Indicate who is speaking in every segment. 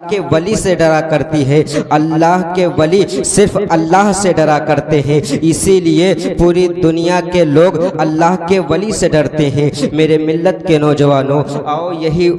Speaker 1: के वली से डरा करती है। अल्लाह के वली सिर्फ अल्लाह से डरा करते हैं, इसीलिए पूरी दुनिया के लोग अल्लाह के वली से डरते हैं। मेरे मिल्लत के नौजवानों, आओ यही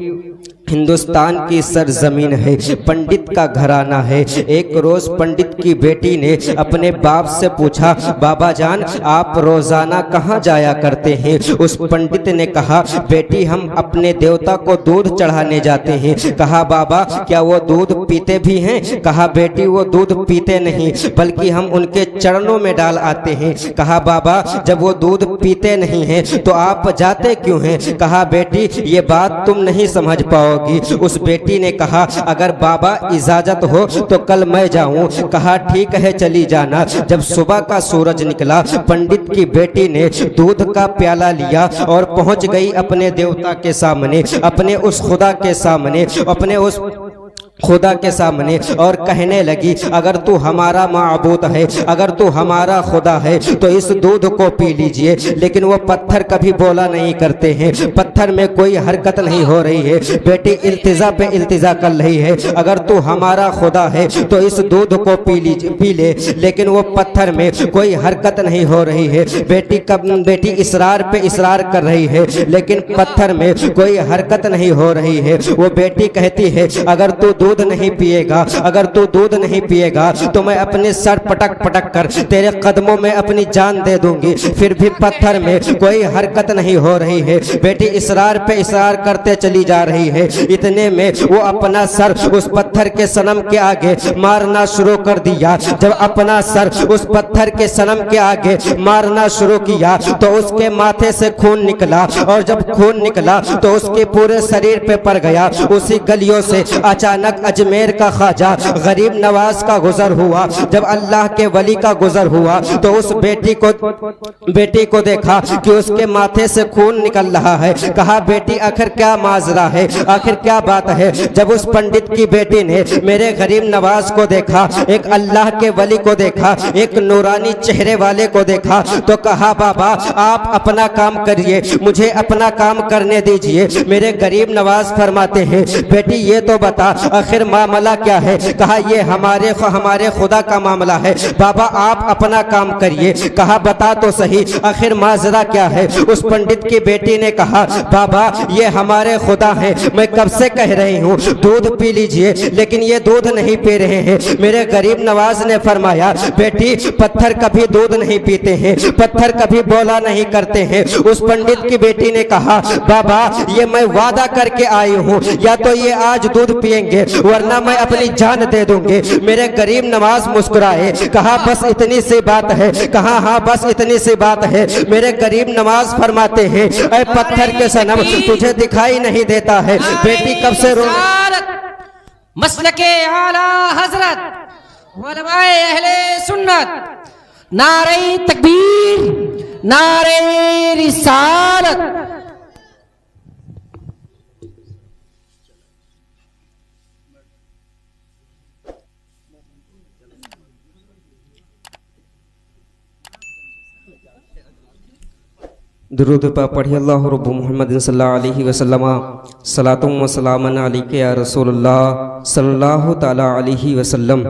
Speaker 1: हिंदुस्तान की सरजमीन है, पंडित का घराना है। एक रोज पंडित की बेटी ने अपने बाप से पूछा, बाबा जान आप रोजाना कहाँ जाया करते हैं? उस पंडित ने कहा, बेटी हम अपने देवता को दूध चढ़ाने जाते हैं। कहा, बाबा क्या वो दूध पीते भी हैं? कहा, बेटी वो दूध पीते नहीं बल्कि हम उनके चरणों में डाल आते हैं। कहा, बाबा जब वो दूध पीते नहीं हैं तो आप जाते क्यों हैं? कहा, बेटी ये बात तुम नहीं समझ पाओ। उस बेटी ने कहा, अगर बाबा इजाजत हो तो कल मैं जाऊं। कहा, ठीक है चली जाना। जब सुबह का सूरज निकला, पंडित की बेटी ने दूध का प्याला लिया और पहुंच गई अपने देवता के सामने, अपने उस खुदा के सामने, अपने उस खुदा के सामने, और कहने लगी, अगर तू हमारा माबूद है, अगर तू हमारा खुदा है तो इस दूध को पी लीजिए। लेकिन वो पत्थर कभी बोला नहीं करते हैं, पत्थर में कोई हरकत नहीं हो रही है। बेटी इल्तिजा पे इल्तिजा कर रही है, अगर तू हमारा खुदा है तो इस दूध को पी ले, लेकिन वो पत्थर में कोई हरकत नहीं हो रही है। बेटी इसरार पे इसरार कर रही है, लेकिन पत्थर में कोई हरकत नहीं हो रही है। वो बेटी कहती है, अगर तू दूध नहीं पिएगा, अगर तू दूध नहीं पिएगा तो मैं अपने सर पटक पटक कर तेरे कदमों में अपनी जान दे दूंगी। फिर भी पत्थर में कोई हरकत नहीं हो रही है। बेटी इसरार पे इसरार करते चली जा रही है। इतने में वो अपना सर उस पत्थर के सनम के आगे मारना शुरू कर दिया। जब अपना सर उस पत्थर के सनम के आगे मारना शुरू किया तो उसके माथे से खून निकला, और जब खून निकला तो उसके पूरे शरीर पे पड़ गया। उसी गलियों से अचानक अजमेर का ख्वाजा गरीब नवाज का गुजर हुआ। जब अल्लाह के वली का गुजर हुआ तो उस बेटी को देखा कि उसके माथे से खून निकल रहा है। कहा, बेटी आखिर क्या माजरा है, आखिर क्या बात है? जब उस पंडित की बेटी ने मेरे गरीब नवाज को देखा, एक अल्लाह के वली को देखा, एक नूरानी चेहरे वाले को देखा, तो कहा, बाबा आप अपना काम करिए, मुझे अपना काम करने दीजिए। मेरे गरीब नवाज फरमाते हैं, बेटी ये तो बता आखिर मामला क्या है? कहा, ये हमारे खुदा का मामला है। बाबा आप अपना काम करिए। कहा, बता तो सही आखिर माजरा क्या है? उस पंडित की बेटी ने कहा, बाबा ये हमारे खुदा है, मैं कब से कह रही हूँ दूध पी लीजिए, लेकिन ये दूध नहीं पी रहे हैं। मेरे गरीब नवाज ने फरमाया, बेटी पत्थर कभी दूध नहीं पीते हैं, पत्थर कभी बोला नहीं करते हैं। उस पंडित की बेटी ने कहा, बाबा ये मैं वादा करके आई हूँ, या तो ये आज दूध पिएंगे वरना मैं अपनी जान दे दूंगी। मेरे गरीब नवाज मुस्कुराए, कहा, बस इतनी सी बात है? कहा, हाँ बस इतनी सी बात है। मेरे गरीब नवाज फरमाते हैं, ऐ पत्थर के सनम तुझे दिखाई नहीं देता है? बेटी कब से रो
Speaker 2: मसलके आला हजरत उलमाए अहले सुन्नत, नारे तकबीर, नारे रिसालत।
Speaker 1: दुरूद पा पढ़िए अल्लाह रब्बु मुहम्मद सल्लल्लाहु अलैहि वसल्लम, सलातुम व सलामन अलैका या रसूलुल्लाह सल्लल्लाहु ताला अलैहि वसल्लम।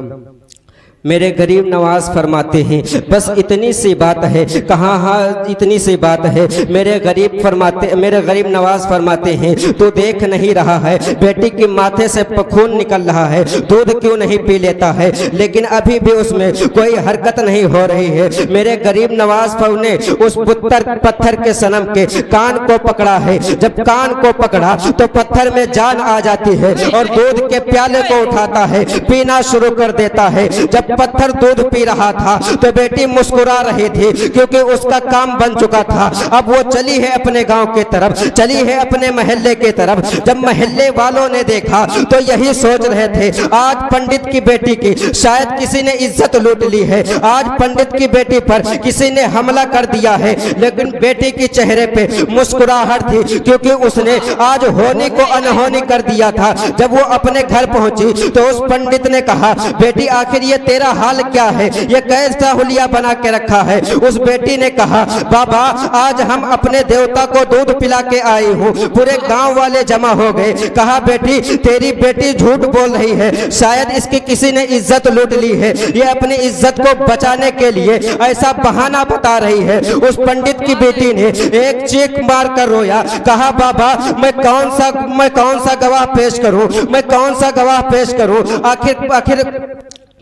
Speaker 1: मेरे गरीब नवाज फरमाते हैं, बस इतनी सी बात है। कहाँ, हाँ इतनी सी बात है। मेरे गरीब नवाज फरमाते हैं, तू देख नहीं रहा है बेटी के माथे से खून निकल रहा है, दूध क्यों नहीं पी लेता है? लेकिन अभी भी उसमें कोई हरकत नहीं हो रही है। मेरे गरीब नवाज ने उस पत्थर के सनम के कान को पकड़ा है। जब कान को पकड़ा तो पत्थर में जान आ जाती है और दूध के प्याले को उठाता है, पीना शुरू कर देता है। जब पत्थर दूध पी रहा था तो बेटी मुस्कुरा रही थी, क्योंकि उसका काम बन चुका था। अब वो चली है अपने गांव की तरफ, चली है अपने महल्ले की तरफ। जब महल्ले वालों ने देखा तो यही सोच रहे थे, आज पंडित की बेटी की शायद किसी ने इज्जत लूट ली है, आज पंडित की बेटी पर किसी ने हमला कर दिया है। लेकिन बेटी के चेहरे पे मुस्कुराहट थी, क्योंकि उसने आज होनी को अनहोनी कर दिया था। जब वो अपने घर पहुंची तो उस पंडित ने कहा, बेटी आखिर ये तेरा तेरा हाल क्या है, ये कैसा हुलिया बना के रखा है। उस बेटी ने कहा, बाबा आज हम अपने देवता को दूध पिला के आई हूँ। पूरे गांव वाले जमा हो गए। कहा, बेटी तेरी बेटी झूठ बोल रही है, शायद इसकी किसी ने इज्जत लूट ली है, ये अपनी इज्जत को बचाने के लिए ऐसा बहाना बता रही है। उस पंडित की बेटी ने एक चीख मार कर रोया। कहा, बाबा मैं कौन सा गवाह पेश करूं, मैं कौन सा गवाह पेश करूं। आखिर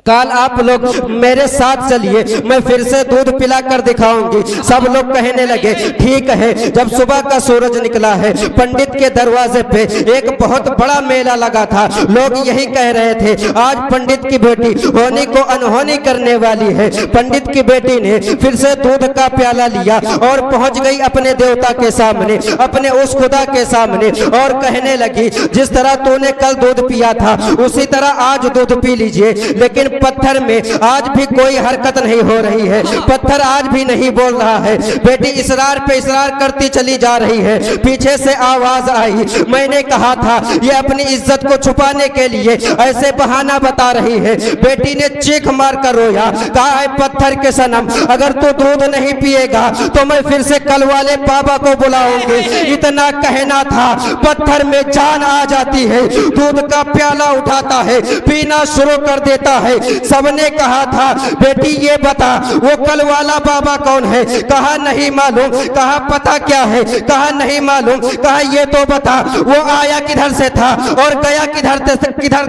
Speaker 1: काल आप लोग मेरे साथ चलिए, मैं फिर से दूध पिला कर दिखाऊंगी। सब लोग कहने लगे, ठीक है। जब सुबह का सूरज निकला है, पंडित के दरवाजे पे एक बहुत बड़ा मेला लगा था। लोग यही कह रहे थे, आज पंडित की बेटी होनी को अनहोनी करने वाली है। पंडित की बेटी ने फिर से दूध का प्याला लिया और पहुंच गई अपने देवता के सामने, अपने उस खुदा के सामने, और कहने लगी, जिस तरह तूने कल दूध पिया था उसी तरह आज दूध पी लीजिए। लेकिन पत्थर में आज भी कोई हरकत नहीं हो रही है, पत्थर आज भी नहीं बोल रहा है। बेटी इसरार पे इसरार करती चली जा रही है। पीछे से आवाज आई, मैंने कहा था ये अपनी इज्जत को छुपाने के लिए ऐसे बहाना बता रही है। बेटी ने चीख मार कर रोया। कहा, है पत्थर के सनम, अगर तू दूध नहीं पिएगा तो मैं फिर से कल वाले बाबा को बुलाऊंगी। इतना कहना था, पत्थर में जान आ जाती है। दूध का प्याला उठाता है, पीना शुरू कर देता है। सबने कहा था, बेटी ये बता वो कल वाला बाबा कौन है। कहा, नहीं मालूम। कहा, पता क्या है। कहा, नहीं मालूम। कहा, ये तो बता वो आया किधर से था और गया किधर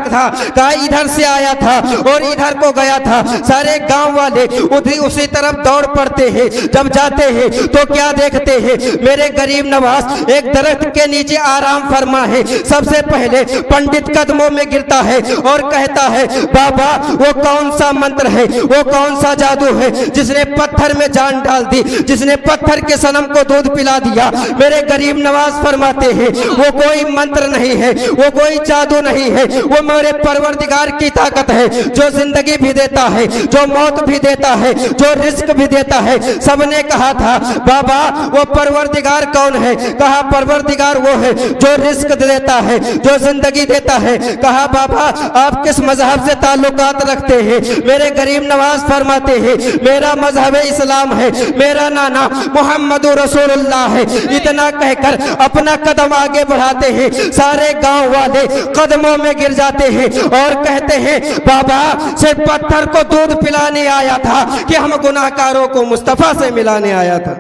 Speaker 1: था। कहा, इधर से आया था और इधर को गया था। सारे गांव वाले उसी तरफ दौड़ पड़ते हैं। जब जाते हैं तो क्या देखते हैं, मेरे गरीब नवाज एक दरख्त के नीचे आराम फरमा है। सबसे पहले पंडित कदमों में गिरता है और कहता है, बाबा वो कौन सा मंत्र है, वो कौन सा जादू है जिसने पत्थर में जान डाल दी, जिसने पत्थर के सनम को दूध पिला दिया। मेरे गरीब नवाज फरमाते हैं, वो कोई मंत्र नहीं है, वो कोई जादू नहीं है, वो मेरे परवरदिगार की ताकत है, जो जिंदगी भी देता है, जो मौत भी देता है, जो रिस्क भी देता है। सबने कहा था, बाबा वो परवरदिगार कौन है। कहा, परवरदिगार वो है जो रिस्क देता है, जो जिंदगी देता है। कहा, बाबा आप किस मजहब से ताल्लुकात रखते हैं। मेरे गरीब नवाज फरमाते हैं, मेरा मजहब इस्लाम है, मेरा नाना मोहम्मद रसूलुल्लाह है। इतना कहकर अपना कदम आगे बढ़ाते हैं। सारे गांव वाले कदमों में गिर जाते हैं और कहते हैं, बाबा सिर्फ पत्थर को दूध पिलाने आया था कि हम गुनाहगारों को मुस्तफा से मिलाने आया था।